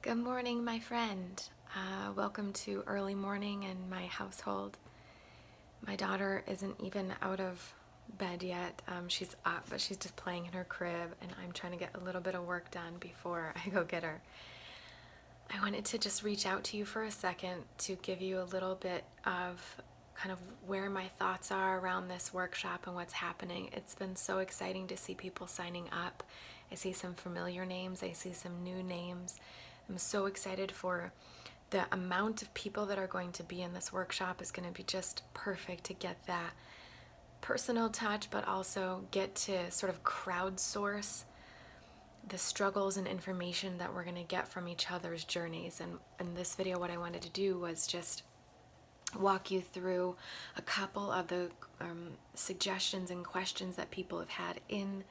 Good morning, my friend. Welcome to early morning in my household. My daughter isn't even out of bed yet. She's up, but she's just playing in her crib, and I'm trying to get a little bit of work done before I go get her. I wanted to just reach out to you for a second to give you a little bit of kind of where my thoughts are around this workshop and what's happening. It's been so exciting to see people signing up. I see some familiar names, I see some new names. I'm so excited for the amount of people that are going to be in this workshop is going to be just perfect to get that personal touch, but also get to sort of crowdsource the struggles and information that we're going to get from each other's journeys. And in this video, what I wanted to do was just walk you through a couple of the suggestions and questions that people have had in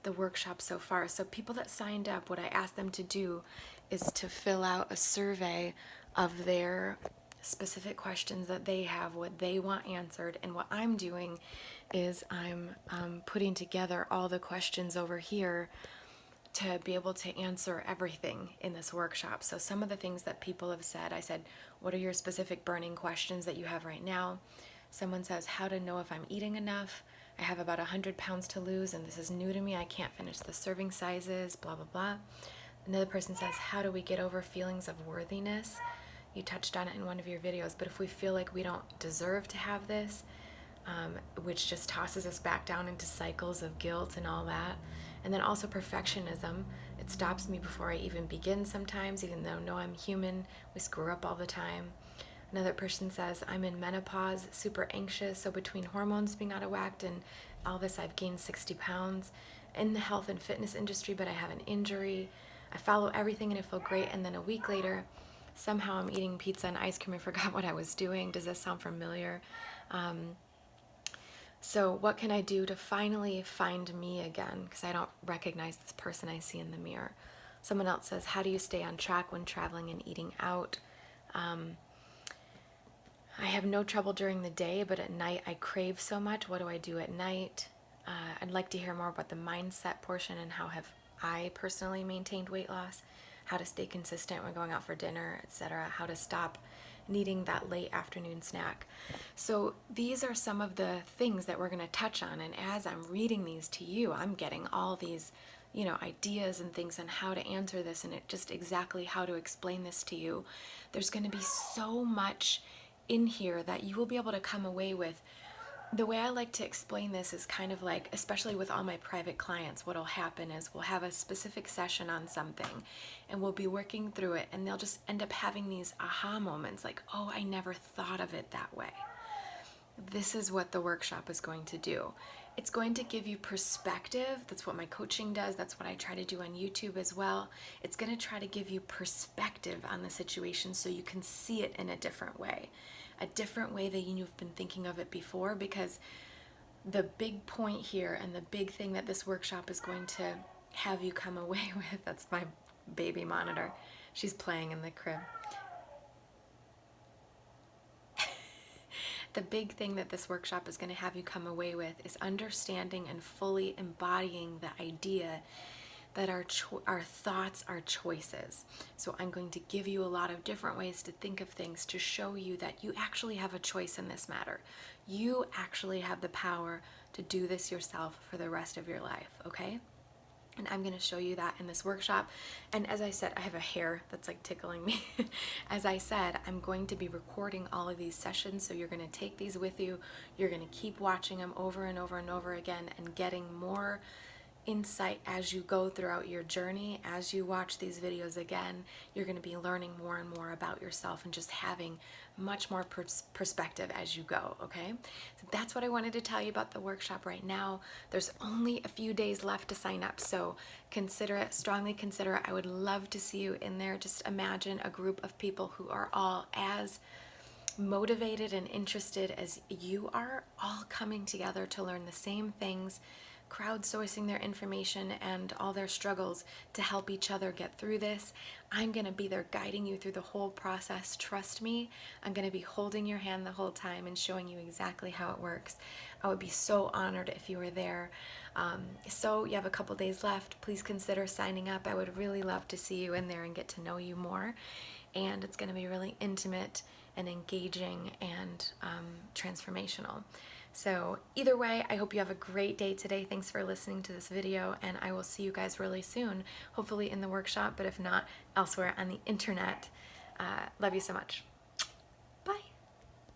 the workshop so far. So people that signed up, what I asked them to do is to fill out a survey of their specific questions that they have, what they want answered. And what I'm doing is I'm putting together all the questions over here to be able to answer everything in this workshop. So some of the things that people have said, I said, what are your specific burning questions that you have right now? Someone says, how to know if I'm eating enough. I have about 100 pounds to lose and this is new to me. I can't finish the serving sizes, blah, blah, blah. Another person says, how do we get over feelings of worthiness? You touched on it in one of your videos, but if we feel like we don't deserve to have this, which just tosses us back down into cycles of guilt and all that. And then also perfectionism. It stops me before I even begin sometimes, even though no, I'm human. We screw up all the time. Another person says, I'm in menopause, super anxious, so between hormones being out of whack and all this, I've gained 60 pounds in the health and fitness industry, but I have an injury. I follow everything and I feel great, and then a week later, somehow I'm eating pizza and ice cream. I forgot what I was doing. Does this sound familiar? So what can I do to finally find me again? Because I don't recognize this person I see in the mirror. Someone else says, how do you stay on track when traveling and eating out? I have no trouble during the day, but at night I crave so much. What do I do at night? I'd like to hear more about the mindset portion and how have I personally maintained weight loss, how to stay consistent when going out for dinner, etc., how to stop needing that late afternoon snack. So these are some of the things that we're going to touch on, and as I'm reading these to you, I'm getting all these ideas and things on how to answer this and just exactly how to explain this to you. There's going to be so much in here that you will be able to come away with. The way I like to explain this is kind of like, especially with all my private clients, what'll happen is we'll have a specific session on something and we'll be working through it, and they'll just end up having these aha moments like, oh, I never thought of it that way. This is what the workshop is going to do. It's going to give you perspective. That's what my coaching does. That's what I try to do on YouTube as well. It's going to try to give you perspective on the situation so you can see it in a different way than you've been thinking of it before, because the big point here and the big thing that this workshop is going to have you come away with, that's my baby monitor. She's playing in the crib. The big thing that this workshop is going to have you come away with is understanding and fully embodying the idea that our thoughts are choices. So I'm going to give you a lot of different ways to think of things to show you that you actually have a choice in this matter. You actually have the power to do this yourself for the rest of your life, okay? And I'm going to show you that in this workshop. And as I said, I have a hair that's like tickling me. As I said, I'm going to be recording all of these sessions, so you're going to take these with you. You're going to keep watching them over and over and over again and getting more insight as you go throughout your journey. As you watch these videos again, you're going to be learning more and more about yourself and just having much more perspective as you go, okay? So that's what I wanted to tell you about the workshop right now. There's only a few days left to sign up, so consider it, strongly consider it. I would love to see you in there. Just imagine a group of people who are all as motivated and interested as you are, all coming together to learn the same things, crowdsourcing their information and all their struggles to help each other get through this. I'm going to be there guiding you through the whole process. Trust me, I'm going to be holding your hand the whole time and showing you exactly how it works. I would be so honored if you were there. So you have a couple days left. Please consider signing up. I would really love to see you in there and get to know you more. And it's going to be really intimate and engaging and transformational. So either way, I hope you have a great day today. Thanks for listening to this video, and I will see you guys really soon, hopefully in the workshop, but if not, elsewhere on the internet. Love you so much.